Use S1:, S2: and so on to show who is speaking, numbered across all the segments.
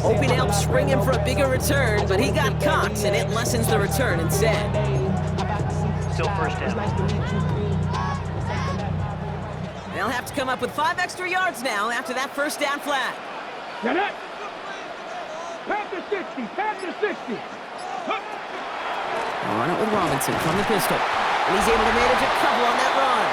S1: Hoping to help spring him for a bigger return, but he got caught, and it lessens the return instead.
S2: Still first down.
S1: They'll have to come up with 5 extra yards now after that first down flag.
S3: Get it! Pass to 60, pass to 60.
S1: They'll run it with Robinson from the pistol. And he's able to manage a couple on that run.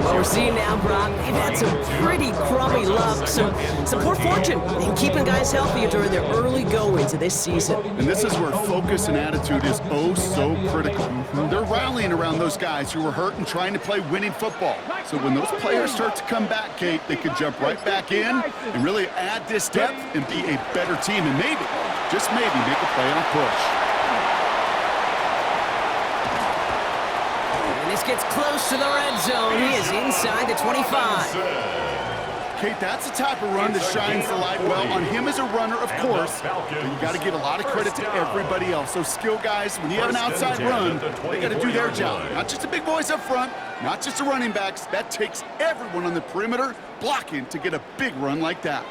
S1: What we're seeing now, Brock, they've had some pretty crummy luck, some poor fortune in keeping guys healthy during their early go-ins of this season.
S4: And this is where focus and attitude is oh so critical. They're rallying around those guys who were hurt and trying to play winning football. So when those players start to come back, Kate, they can jump right back in and really add this depth and be a better team and maybe, just maybe, make a playoff push.
S1: This gets close to the red zone. He is inside the 25.
S4: Kate, that's the type of run that shines the light well on him as a runner, of course, but you got to give a lot of credit to everybody else. Those skill guys, when you have an outside run, they got to do their job. Not just the big boys up front, not just the running backs. That takes everyone on the perimeter blocking to get a big run like that.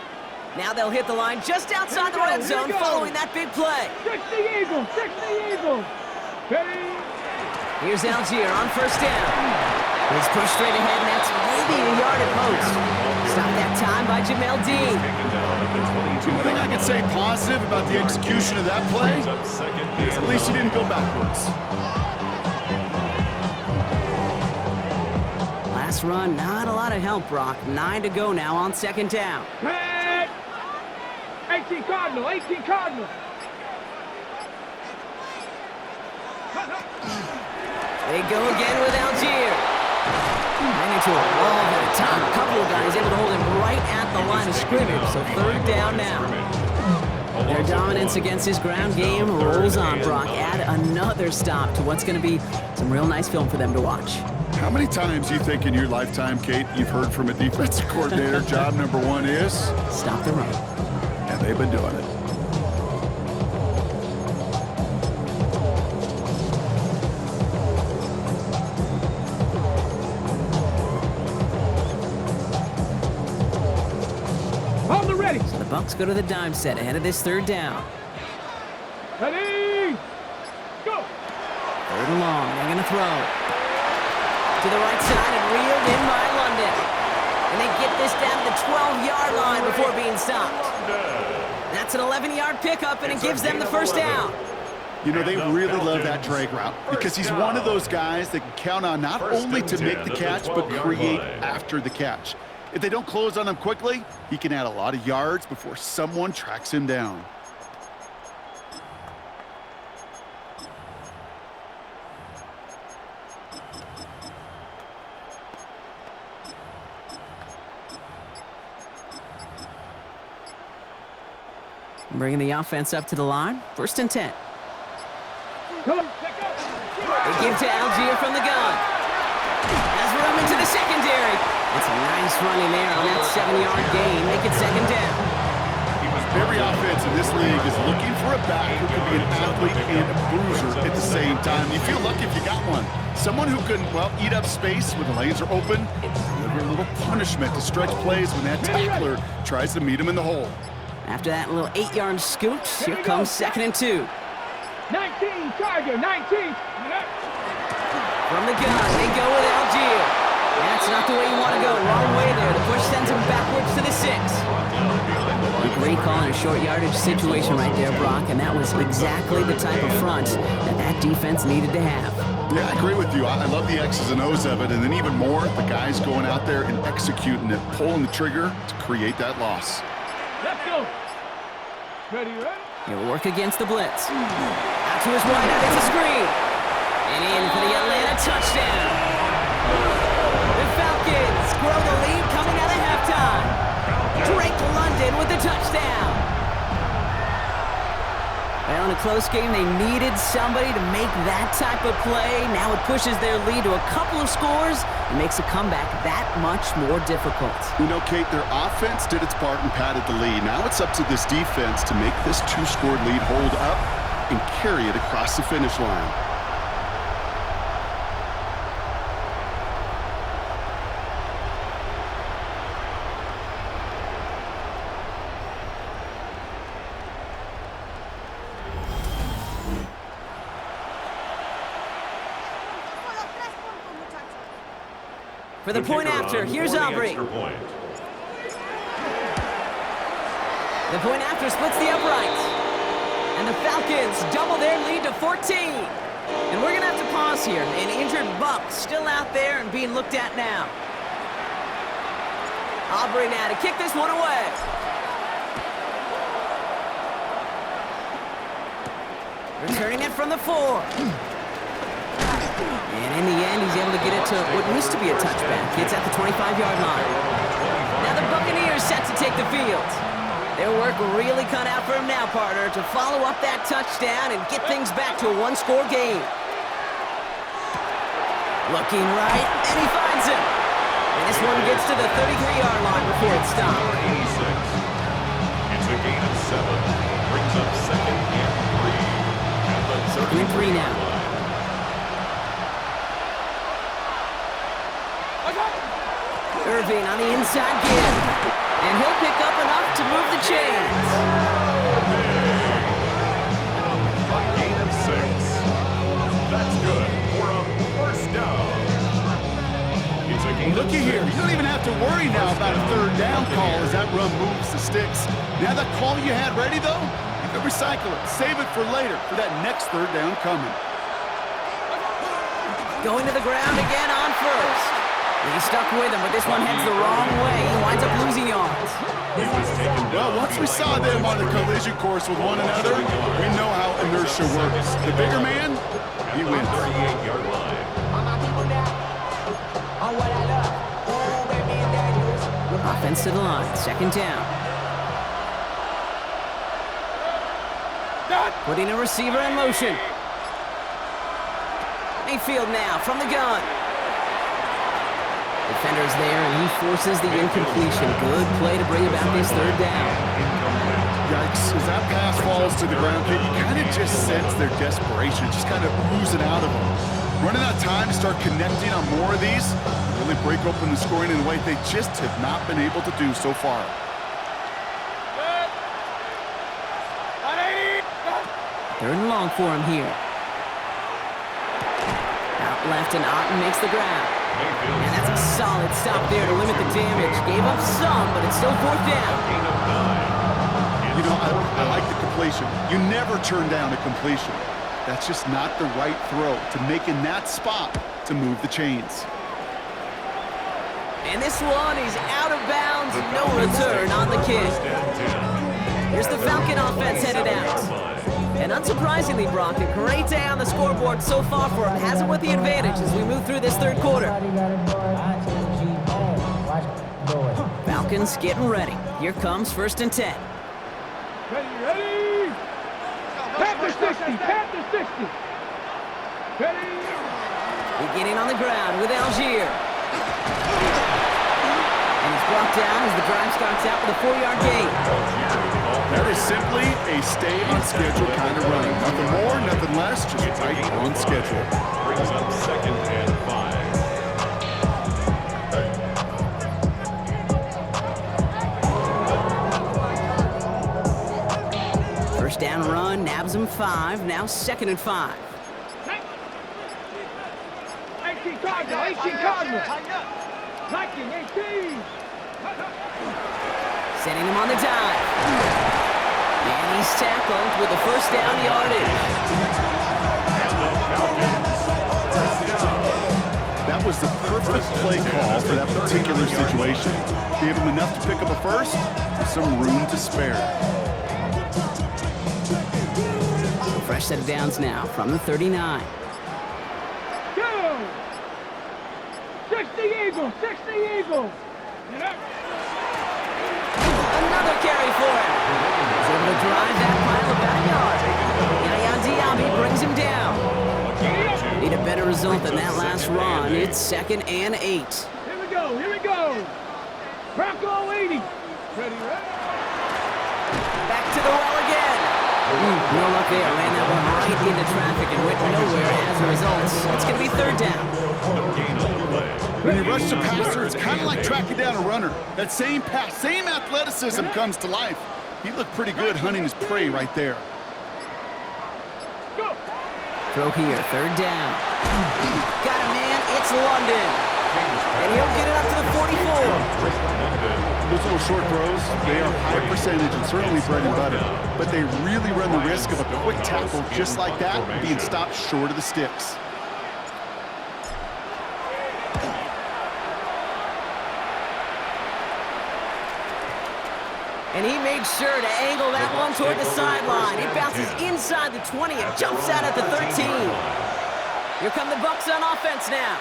S1: Now they'll hit the line just outside the red zone following that big play.
S3: 60 Eagles, 60 Eagles. Ready?
S1: Here's Algier on first down. He's pushed straight ahead, and that's maybe a yard at most. Stopped that time by Jamel Dean.
S4: One thing I can say positive about the execution of that play is at least he didn't go backwards.
S1: Last run, not a lot of help, Brock. 9 to go now on second down.
S3: 18 Cardinal, 18 Cardinal.
S1: They go again with Algier. Ran into a wall at the top. A couple of guys able to hold him right at the line of scrimmage. So third down now. Their dominance against his ground game rolls on, Brock. Add another stop to what's going to be some real nice film for them to watch.
S4: How many times do you think in your lifetime, Kate, you've heard from a defensive coordinator, job number one is?
S1: Stop the run.
S4: And they've been doing it.
S1: So the Bucs go to the dime set ahead of this third down.
S3: Ready? Go!
S1: Third and long. They're going to throw. To the right side and reeled in by London. And they get this down to the 12-yard line before being stopped. That's an 11-yard pickup, and it gives them the first down.
S4: You know, they really love that drag route because he's one of those guys that can count on not only to make the catch, but create after the catch. If they don't close on him quickly, he can add a lot of yards before someone tracks him down.
S1: Bringing the offense up to the line. First and 10. They give to Algier from the gun. Has room into the secondary. That's a nice running there on that 7-yard gain. Make it second down.
S4: Every offense in this league is looking for a back who can be an athlete and a bruiser at the same time. You feel lucky if you got one. Someone who can, well, eat up space when the lanes are open and deliver a little punishment to stretch plays when that tackler tries to meet him in the hole.
S1: After that little 8-yard scoot, here comes second and 2.
S3: 19, Charger, 19.
S1: From the gun, they go with Algier. That's not the way you want to go. Wrong way there. The push sends him backwards to the 6. A great call in a short yardage situation right there, Brock, and that was exactly the type of front that defense needed to have.
S4: Yeah, I agree with you. I love the X's and O's of it, and then even more, the guys going out there and executing it, pulling the trigger to create that loss.
S3: Let's go. Ready?
S1: He'll work against the blitz. Out to his right, out it's a screen. And in for the Atlanta touchdown. The Falcons grow the lead coming out of halftime. Drake London with the touchdown. Well, in a close game, they needed somebody to make that type of play. Now it pushes their lead to a couple of scores and makes a comeback that much more difficult.
S4: You know, Kate, their offense did its part and padded the lead. Now it's up to this defense to make this 2-score lead hold up and carry it across the finish line.
S1: For the point after, here's Aubrey. The point after splits the uprights. And the Falcons double their lead to 14. And we're going to have to pause here. An injured Bucs still out there and being looked at now. Aubrey now to kick this one away. Returning it from the 4. And in the end, he's able to get it to what used to be a touchback. It's at the 25-yard line. Now the Buccaneers set to take the field. Their work really cut out for him now, partner, to follow up that touchdown and get things back to a one-score game. Looking right, and he finds him. And this one gets to the 33-yard line before it stops.
S5: It's a gain of 7. Brings up 2nd and 3.
S1: Second and 3 now. Irving on the inside give. And he'll pick up enough to move the chains.
S5: A gain of 6. That's good for a first down. It's a gain
S4: Looky here. You don't even have to worry now about a third down call as that run moves the sticks. Now that call you had ready, though, you can recycle it. Save it for later for that next third down coming.
S1: Going to the ground again on first. He's stuck with him, but this one heads the wrong way. He winds up losing yards.
S4: Well, once we saw them on the collision course with one another, we know how inertia works. The bigger man, he wins.
S5: 38-yard line.
S1: Offense to the line, second down. Putting a receiver in motion. Mayfield now from the gun. Defender's there, and he forces the incompletion. Good play to bring about this third down.
S4: Yikes, as that pass falls to the ground, kid, you kind of just sense their desperation, just kind of oozing out of them. Running out of time to start connecting on more of these, really break open the scoring in a way they just have not been able to do so far.
S1: Third and long for him here. Out left, and Otten makes the grab. And that's a solid stop there to limit the damage. Gave up some, but it's still fourth down.
S4: You know, I like the completion. You never turn down a completion. That's just not the right throw to make in that spot to move the chains.
S1: And this one is out of bounds. No return on the kick. Here's the Falcon offense headed out. And unsurprisingly, Brock, a great day on the scoreboard so far for him. Has him with the advantage as we move through this third quarter. Falcons getting ready. Here comes 1st and 10.
S3: Ready? Panther 60, Panther 60. Ready?
S1: Beginning on the ground with Algier. And he's brought down as the drive starts out with a 4-yard gain.
S4: That is simply a stay on schedule kind of run. Nothing more, nothing less, just right on schedule.
S5: Brings up 2nd and 5.
S1: First down run, nabs him 5. Now 2nd and 5.
S3: 18 Cardinal, 18 Cardinal. 19, 18.
S1: Sending him on the dive. And he's tackled with the first down yardage.
S4: That was the perfect play call for that particular situation. Gave him enough to pick up a first, with some room to spare.
S1: So fresh set of downs now from the 39.
S3: Go! 60 Eagles, 60 Eagles. Get up.
S1: Another carry for him. He's able to drive that pile of backyard. Yaya Diaby brings him down. Need a better result than that last run. It's 2nd and 8.
S3: Here we go, here we go. Bronco 80. Ready?
S1: Back to the well again. No luck there. Ran that one right into traffic and went nowhere as a result. It's going to be 3rd down.
S4: When you rush the passer, it's kind of like tracking down a runner. That same pass, same athleticism comes to life. He looked pretty good hunting his prey right there.
S1: Throw here, 3rd down. Got a man, it's London. And he'll get it up to the 44.
S4: Those little short throws, they are high percentage and certainly bread and butter, but they really run the risk of a quick tackle just like that being stopped short of the sticks.
S1: And he made sure to angle that one toward the sideline. It bounces inside the 20 and jumps out at the 13. Here come the Bucs on offense now.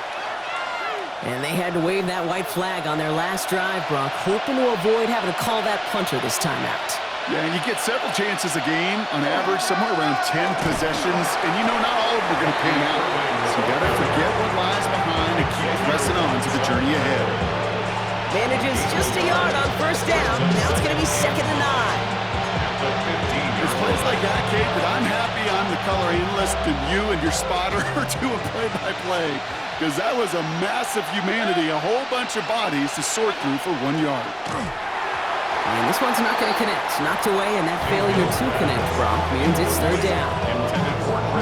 S1: And they had to wave that white flag on their last drive, Brock, hoping to avoid having to call that punter this time out.
S4: Yeah, and you get several chances a game, on average, somewhere around 10 possessions, and you know not all of them are going to pan out. So you got to forget what lies behind and keep pressing on to the journey ahead.
S1: Manages just a yard on first down. Now it's going to be 2nd and 9.
S4: It's plays like that, Kate, that I'm happy I'm the color analyst and you and your spotter are doing play-by-play. Because that was a massive humanity, a whole bunch of bodies to sort through for 1 yard.
S1: And this one's not going to connect. Knocked away, and that failure to connect, Brock, means it's 3rd down.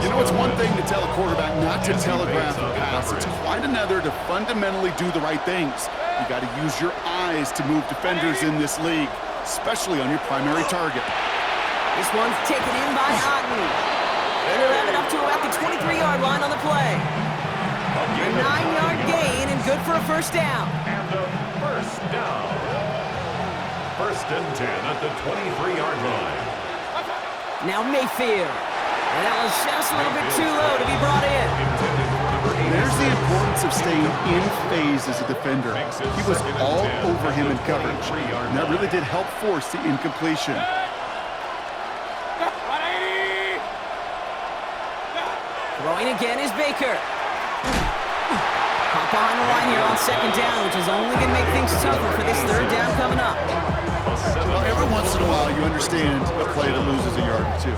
S4: You know, it's one thing to tell a quarterback not to telegraph a pass. It's quite another to fundamentally do the right things. You got to use your eyes to move defenders in this league, especially on your primary target.
S1: This one's taken in by Otten. And he'll have it up to about the 23-yard line on the play. A 9-yard gain and good for a first down.
S5: And a first down. 1st and 10 at the 23-yard line.
S1: Now Mayfield. And that was just a little bit too low to be brought in.
S4: There's the importance of staying in phase as a defender. He was all over him in coverage, and that really did help force the incompletion.
S1: Throwing again is Baker. Hop behind the line here on 2nd down, which is only going to make things tougher for this 3rd down coming up.
S4: Well, every once in a while you understand a play that loses a yard or two.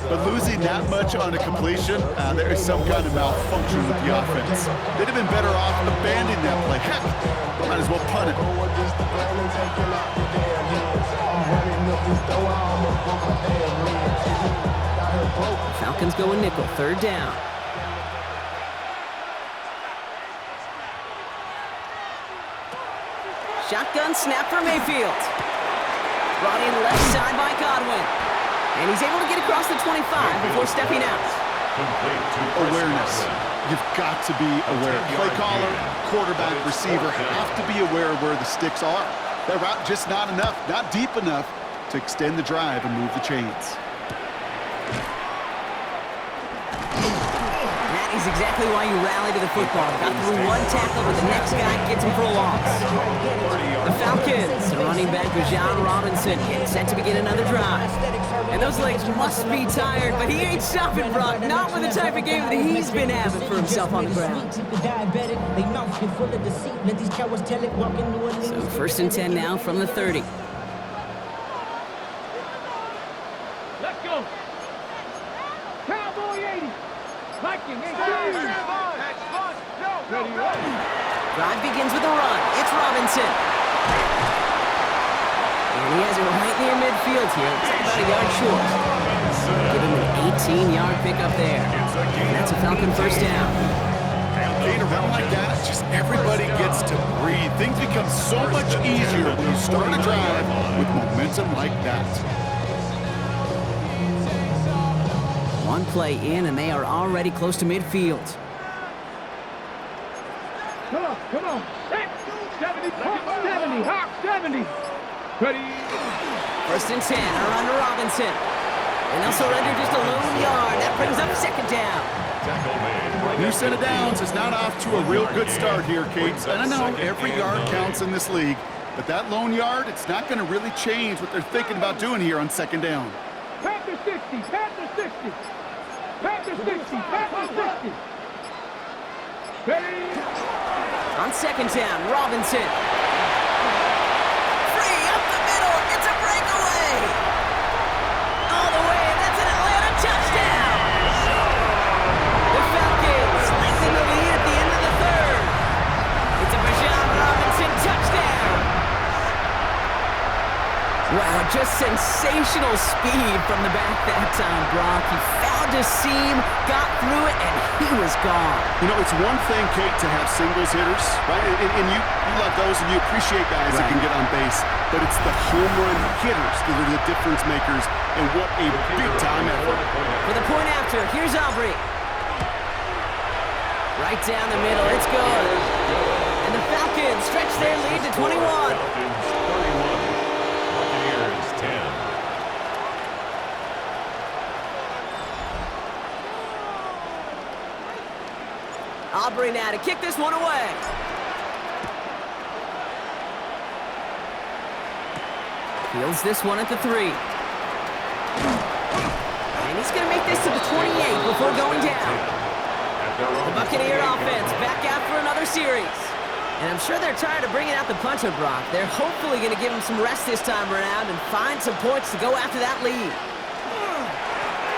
S4: But losing that much on a completion, there is some kind of malfunction with the offense. They'd have been better off abandoning that play. Heck, might as well punt it.
S1: Falcons go a nickel, 3rd down. Shotgun snap for Mayfield. Brought in left side by Godwin. And he's able to get across the 25 before stepping out.
S4: Awareness. You've got to be aware. Play caller, quarterback, receiver have to be aware of where the sticks are. That route just not enough, not deep enough to extend the drive and move the chains.
S1: That is exactly why you rally to the football. Got through one tackle, but the next guy gets him for a loss. The Falcons, running back John Robinson, getting set to begin another drive. And those legs must be tired, but he ain't stopping, Brock. Not with the type of game that he's been having for himself on the ground. So 1st and 10 now from the 30.
S3: Let's go. Cowboy 80. Viking 18. Ready, ready.
S1: Drive begins with a run. It's Robinson. And he has it right near midfield here. It's about a yard short. Give him an 18-yard pickup there. And that's a Falcon 1st down.
S4: Kate, around like that, just everybody gets to breathe. Things become so much easier when you start a drive with momentum like that.
S1: One play in, and they are already close to midfield.
S3: Come on, come on. 70, Hawk 70, Hawk 70. Ready.
S1: 1st and 10 are under Robinson. And they'll surrender just a lone yard. That brings up 2nd down.
S4: New set of downs is not off to a real good start here, Kate. And I know every yard counts in this league, but that lone yard, it's not going to really change what they're thinking about doing here on 2nd down.
S3: Panther 60, Panther 60. Panther 60, Panther 60. Ready.
S1: On 2nd down, Robinson. Free up the middle. It's a breakaway. All the way, and that's an Atlanta touchdown. The Falcons lengthen the lead at the end of the 3rd. It's a Bijan Robinson touchdown. Wow, just sensational speed from the back that time, Brock. He found found a seam, got through it, and he was gone.
S4: You know, it's one thing, Kate, to have singles hitters, right? And you love those and you appreciate guys that can get on base. But it's the home run hitters that are the difference makers, and what a big-time effort.
S1: For the point after, here's Aubrey. Right down the middle, it's good. And the Falcons stretch their lead to 21.
S5: Falcons 31, Buccaneers 10.
S1: Aubrey now to kick this one away. Fields this one at the 3. And he's going to make this to the 28 before going down. The Buccaneer offense back out for another series. And I'm sure they're tired of bringing out the punter, Brock. They're hopefully going to give him some rest this time around and find some points to go after that lead.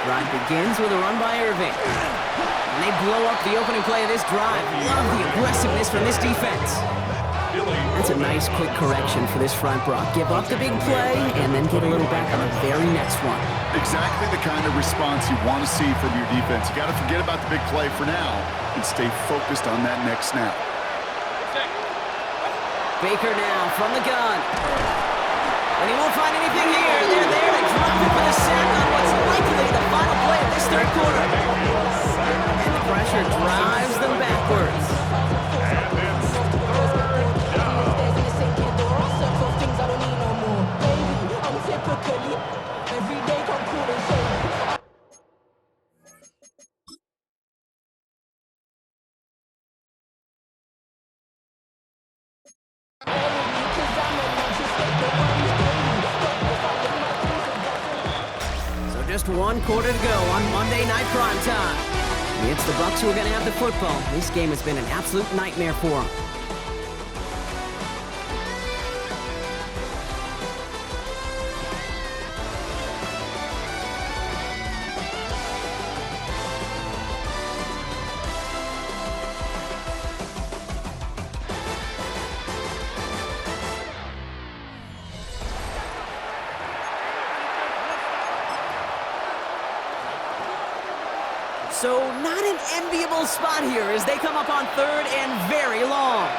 S1: Drive begins with a run by Irving. And they blow up the opening play of this drive. Love the aggressiveness from this defense. That's a nice quick correction for this front, Brock. Give up the big play and then get a little back on the very next one.
S4: Exactly the kind of response you want to see from your defense. You got to forget about the big play for now and stay focused on that next snap.
S1: Baker now from the gun. And he won't find anything here. They're there to drop it for the sack on what's likely the final play of this third quarter. And the pressure drives them backwards. Just one quarter to go on Monday Night Primetime. It's the Bucs who are going to have the football. This game has been an absolute nightmare for them. So not an enviable spot here as they come up on third and very long.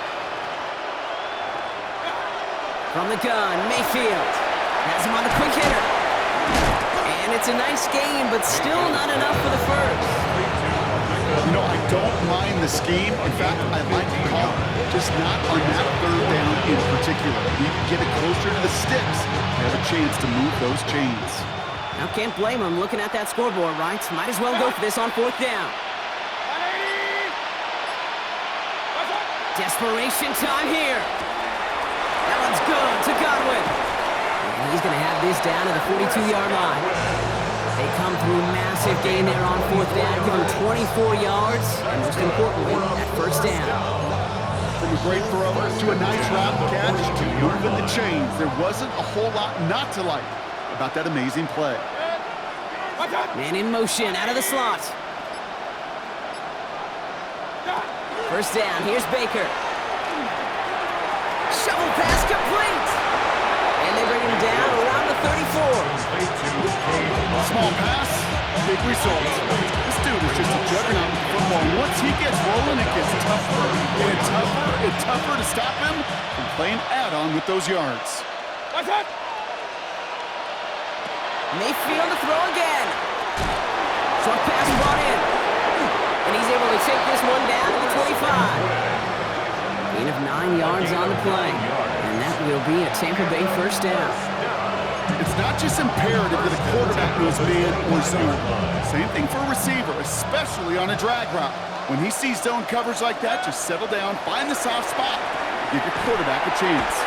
S1: From the gun, Mayfield has him on the quick hitter. And it's a nice game, but still not enough for the first.
S4: You know, I don't mind the scheme. In fact, I like the call. Just not on that third down in particular. You can get it closer to the sticks. You have a chance to move those chains.
S1: Now, can't blame him looking at that scoreboard, right? Might as well go for this on fourth down. Desperation time here. That one's good to Godwin. And he's going to have this down to the 42-yard line. They come through massive gain there on fourth down, give him 24 yards, and most importantly, that first down.
S4: From a great throw to a nice route catch to moving the chains, there wasn't a whole lot not to like about that amazing play.
S1: Man in motion, out of the slot. First down, here's Baker. Shovel pass complete! And they bring him down around the 34.
S4: Small pass, big result. This dude is just a juggernaut with football. Once he gets rolling, it gets tougher and tougher and tougher to stop him from playing add-on with those yards.
S1: Mayfield to throw again. Short pass brought in. And he's able to take this one down to the 25. Gain of 9 yards on the play. And that will be a Tampa Bay first down.
S4: It's not just imperative that a quarterback knows man or zone. Same thing for a receiver, especially on a drag route. When he sees zone coverage like that, just settle down, find the soft spot, give your quarterback a chance.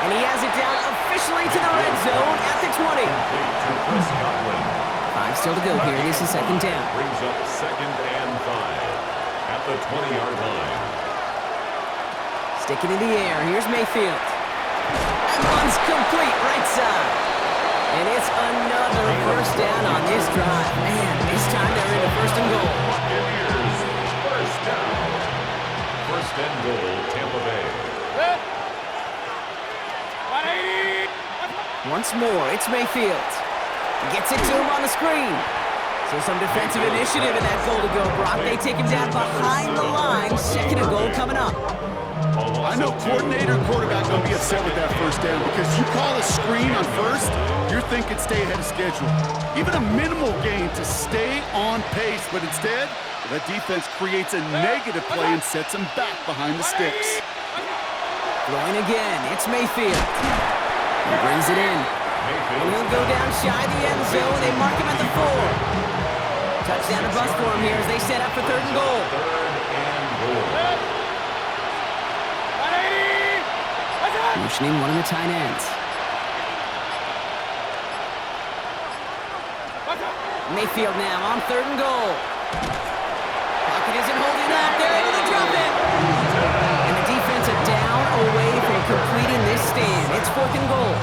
S1: And he has it down officially to the red zone at the 20. 5 still to go here. This is second down.
S5: Brings up 2nd and 5 at the 20-yard line.
S1: Sticking in the air. Here's Mayfield. That one's complete right side. And it's another first down on this drive. Man, this time they're into first and goal.
S5: Buccaneers, first down. First and goal, Tampa Bay.
S1: Once more, it's Mayfield. Gets it to him on the screen. So some defensive initiative in that goal to go, Brock. They take him down behind the line. Second and goal coming up.
S4: I know coordinator quarterback going to be upset with that first down because you call a screen on first, you're thinking stay ahead of schedule. Even a minimal gain to stay on pace, but instead, that defense creates a negative play and sets them back behind the sticks.
S1: Throwing again, it's Mayfield. He brings it in. And he'll go down shy of the end zone. They mark him at the 4. Touchdown to bust for him here as they set up for third and goal. Motioning one of the tight ends. Mayfield now on third and goal. Pocket isn't holding up. They're able to drop it. And the defense are down away from completing this stand. It's fourth and goal.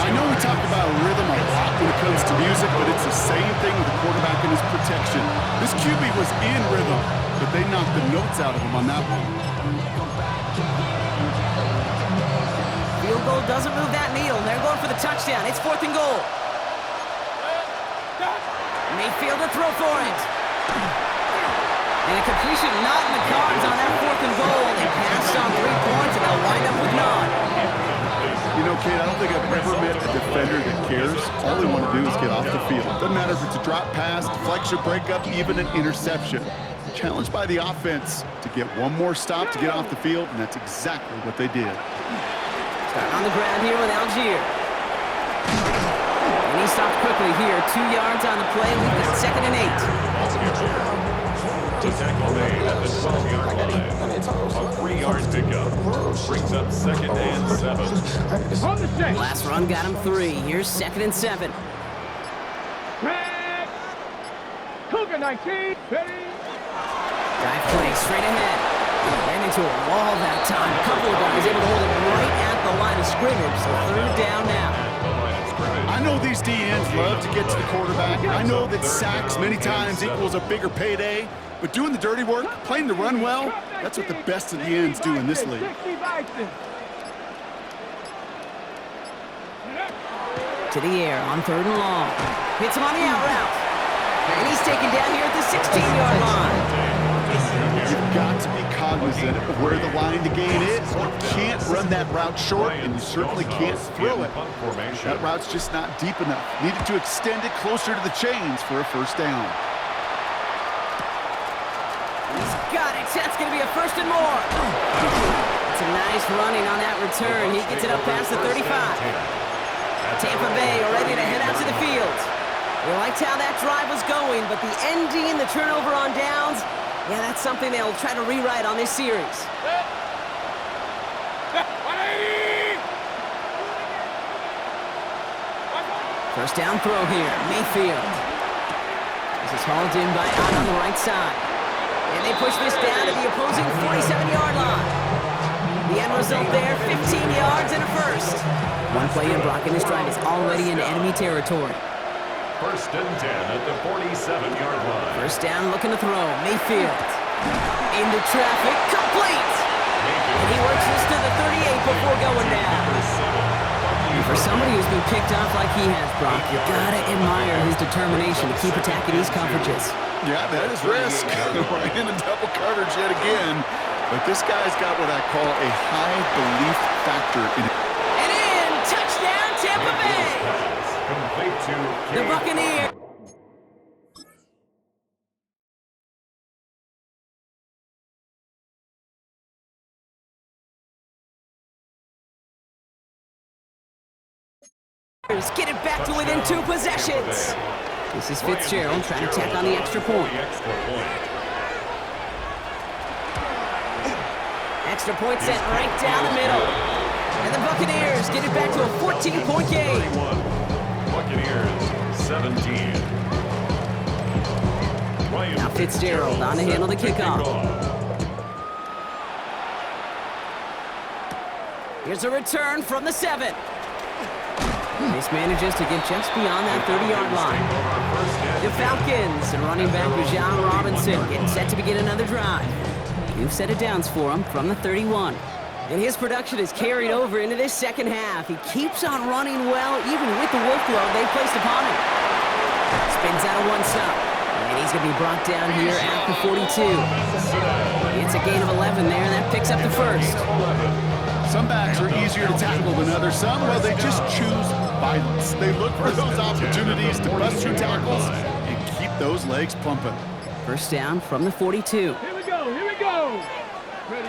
S4: I know we talk about rhythm a lot when it comes to music, but it's the same thing with the quarterback and his protection. This QB was in rhythm, but they knocked the notes out of him on that one.
S1: Field goal doesn't move that needle. They're going for the touchdown. It's fourth and goal. Mayfield to throw for it. And a completion not in the cards on that fourth and goal. They passed on 3 points, and they'll wind up with none.
S4: You know, Kate, I don't think I've ever met a defender that cares. All they want to do is get off the field. Doesn't matter if it's a drop pass, deflection, breakup, even an interception. Challenged by the offense to get one more stop to get off the field, and that's exactly what they did.
S1: Starting on the ground here with Algier. And he stopped quickly here. 2 yards on the play. We've got second and 8.
S5: The tackle made at the 12-yard line. A 3-yard pickup brings up second and 7.
S1: Last run got him 3. Here's second and 7.
S3: Cougar 19.
S1: Dive play straight ahead. Ran into a wall that time. A couple of guys able to hold it right at the line of scrimmage. So third down now.
S4: I know these DNs love to get to the quarterback. I know that sacks many times equals a bigger payday. But doing the dirty work, playing to run well, that's what the best of the ends do in this league.
S1: To the air on third and long. Hits him on the out route. And he's taken down here at the 16-yard line.
S4: You've got to be cognizant of where the line to gain is. You can't run that route short, and you certainly can't throw it. That route's just not deep enough. Needed to extend it closer to the chains for a first down.
S1: He's got it. That's going to be a first and more. It's a nice running on that return. He gets it up past the 35. Tampa Bay are ready to head out to the field. They liked how that drive was going, but the ending, the turnover on downs, yeah, that's something they'll try to rewrite on this series. First down throw here, Mayfield. This is hauled in by Ott on the right side. And they push this down to the opposing 47-yard line. The end result there, 15 yards and a first. One play in, Brock, and this drive is already into enemy territory.
S5: First and 10 at the 47-yard line.
S1: First down, looking to throw. Mayfield. Into traffic, complete! And he works this to the 38 before going down. And for somebody who's been picked off like he has, Brock, you gotta admire his determination to keep attacking these coverages.
S4: Yeah, that is risk. We're in a double coverage yet again. But this guy's got what I call a high belief factor in it.
S1: And in! Touchdown, Tampa Bay!
S5: Complete to
S1: The Buccaneers. Get it back to within 2 possessions. This is Fitzgerald trying to tack on the extra point. Extra point set right down the middle. And the Buccaneers get it back to a 14-point game.
S5: Buccaneers 17.
S1: Now Fitzgerald on to handle the kickoff. Here's a return from the 7. This manages to get just beyond that 30-yard line. The Falcons and running back Bijan Robinson getting set to begin another drive. New set of downs for him from the 31. And his production is carried over into this second half. He keeps on running well, even with the workload they placed upon him. Spins out of one stop. And he's going to be brought down here at the 42. It's a gain of 11 there, and that picks up the first.
S4: Some backs are easier to tackle than others. Some, well, they just choose violence. They look for those opportunities to bust through tackles and keep those legs pumping.
S1: First down from the 42.
S3: Here we go, here we go. Ready,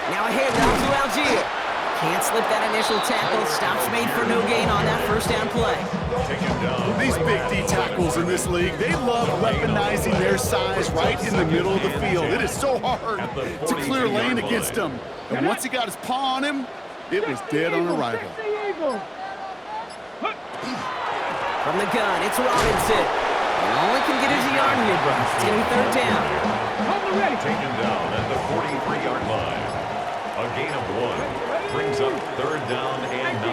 S1: Now a handoff to Algier. Can't slip that initial tackle. Stops made for no gain on that first down play.
S4: These big D tackles in this league, they love weaponizing their size right in the middle of the field. It is so hard to clear lane against them. And once he got his paw on him, it was dead on arrival.
S1: From the gun, it's Robinson. And all he can get is a yard here, bro. It's going to be third down.
S5: Taken down at the 43-yard line. A gain of 1 brings up third down and 9.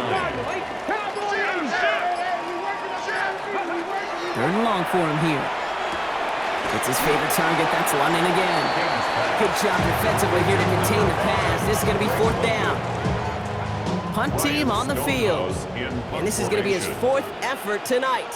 S1: Third and long for him here. It's his favorite target. That's London again. Good job defensively here to contain the pass. This is going to be fourth down. Punt team on the field. And this is going to be his fourth effort tonight.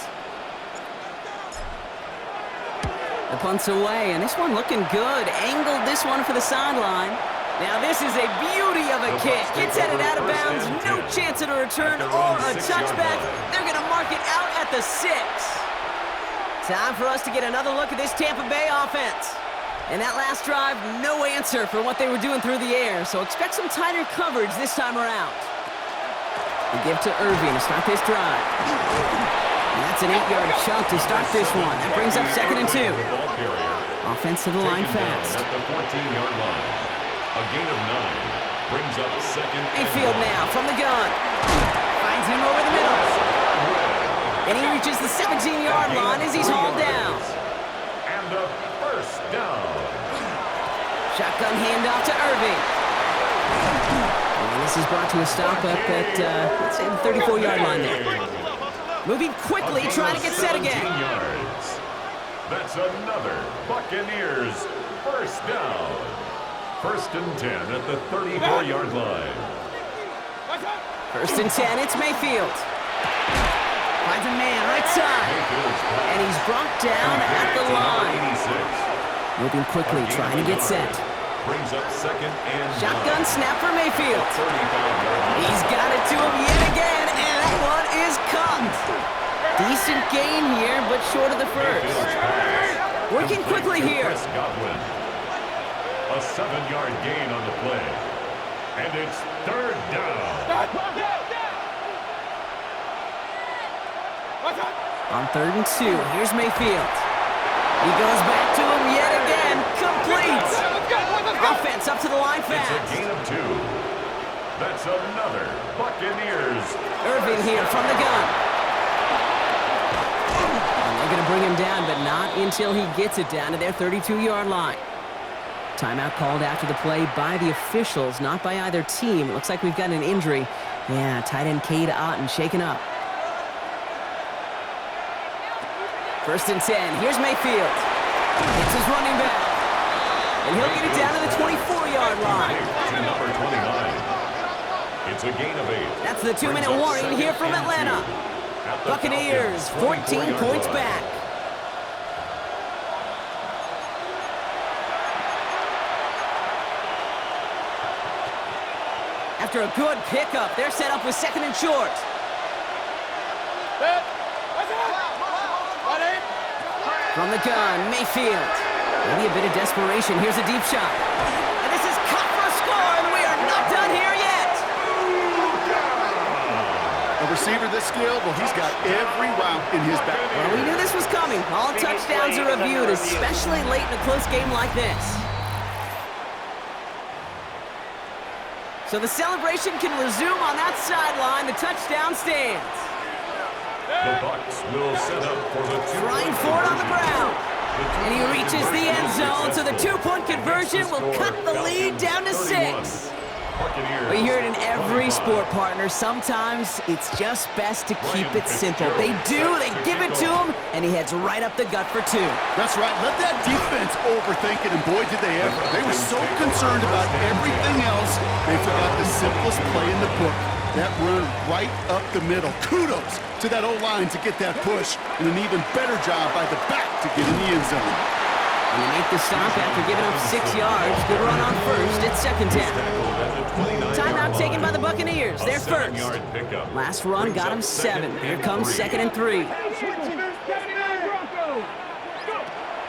S1: The punt's away, and this one looking good. Angled this one for the sideline. Now this is a beauty of a kick. Gets headed out of bounds. No chance at a return or a touchback. They're going to mark it out at the 6. Time for us to get another look at this Tampa Bay offense. And that last drive, no answer for what they were doing through the air, so expect some tighter coverage this time around. The give to Irving to start this drive. And that's an 8-yard chunk to start this one. That brings up 2nd and 2. Offense to the line fast.
S5: At the 14-yard line. A gain of 9 brings up 2nd.
S1: Mayfield now from the gun. Finds him over the middle. And he reaches the 17-yard line as he's hauled down.
S5: And a first down.
S1: Shotgun handoff to Irving. And this is brought to a stop up at, let's say, the 34-yard line there. Moving quickly, trying to get set again.
S5: Yards. That's another Buccaneers first down. 1st and 10 at the 34-yard line.
S1: 1st and 10, it's Mayfield. Finds a man right side. And he's brought down at the line. Moving quickly, trying to get set.
S5: Brings up 2nd and
S1: Shotgun snap for Mayfield. He's got it to him yet again, and that one is caught. Decent gain here, but short of the first. Working quickly here.
S5: A 7-yard gain on the play. And it's third down.
S1: On 3rd and 2, here's Mayfield. He goes back to him yet again. Complete. Offense up to the line fast.
S5: It's a gain of 2. That's another Buccaneers.
S1: Irving here from the gun. And they're going to bring him down, but not until he gets it down to their 32-yard line. Timeout called after the play by the officials, not by either team. It looks like we've got an injury. Yeah, tight end Cade Otten shaken up. 1st and 10. Here's Mayfield. It's his running back. And he'll get it down to the 24-yard line.
S5: To number 29. It's a gain of 8.
S1: That's the 2-minute warning here from Atlanta. Buccaneers, 14 points back. After a good pickup, they're set up with 2nd and short. From the gun, Mayfield. Maybe a bit of desperation. Here's a deep shot. And this is cut for a score, and we are not done here yet.
S4: A receiver this skilled, well, he's got every route in his back.
S1: Well, we knew this was coming. All touchdowns are reviewed, especially late in a close game like this. So the celebration can resume on that sideline. The touchdown stands.
S5: The Bucs will set up for the 2-point
S1: Trying for it on the ground. And he reaches the end zone, so the 2-point conversion will cut the lead down to 6. We hear it in every sport, partner. Sometimes it's just best to keep it simple. They give it to him, and he heads right up the gut for 2.
S4: That's right. Let that defense overthink it, and boy, did they ever. They were so concerned about everything else, they forgot the simplest play in the book. That run right up the middle. Kudos to that O-line to get that push, and an even better job by the back to get in the end zone.
S1: And they make the stop after giving up 6 yards. Good run on first. It's second down. Timeout taken by the Buccaneers. They're first. Last run got them 7. Here comes 2nd and 3.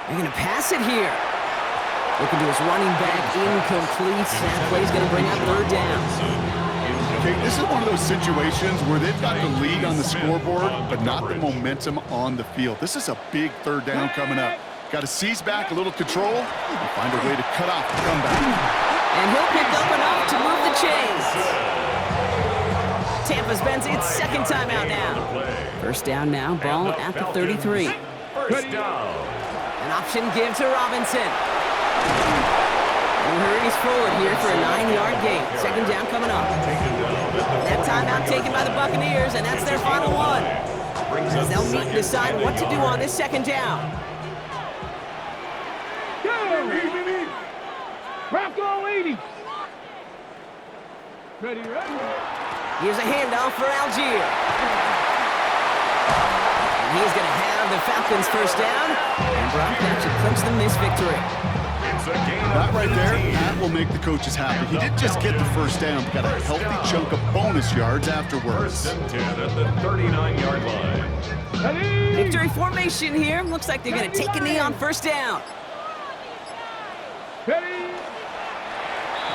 S1: They're going to pass it here. Looking to his running back, incomplete. That play's going to bring up 3rd down.
S4: Okay, this is one of those situations where they've got the lead on the scoreboard, but not the momentum on the field. This is a big 3rd down coming up. Got to seize back a little control and find a way to cut off the comeback.
S1: And he'll pick up enough to move the chains. Tampa's been its 2nd time out now. 1st down now, ball at the 33.
S5: First down.
S1: An option give to Robinson. And hurries forward here for a 9-yard gain. 2nd down coming up. That timeout taken by the Buccaneers, and that's their final one. As they'll meet and decide what to do on this 2nd down.
S3: Bronco 80. Ready.
S1: Here's a handoff for Algier. And he's going to have the Falcons' 1st down. And Brock that should clinch them this victory.
S4: That right there, that will make the coaches happy. He didn't just get the 1st down, but got a healthy chunk of bonus yards afterwards.
S5: 1st and 10 at the 39-yard line.
S1: Victory formation here. Looks like they're going to take a knee on 1st down.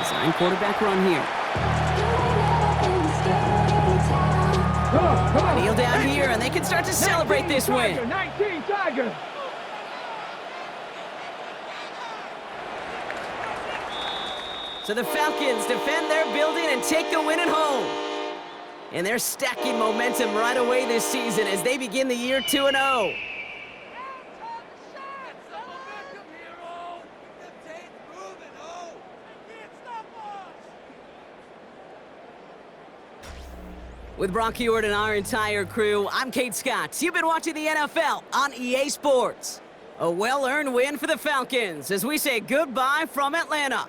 S1: Design quarterback run here.
S3: Come on.
S1: Kneel down here, and they can start to celebrate this win.
S3: 19 Tiger.
S1: So the Falcons defend their building and take the win at home. And they're stacking momentum right away this season as they begin the year 2-0. With Brock Heward and our entire crew, I'm Kate Scott. You've been watching the NFL on EA Sports. A well-earned win for the Falcons as we say goodbye from Atlanta.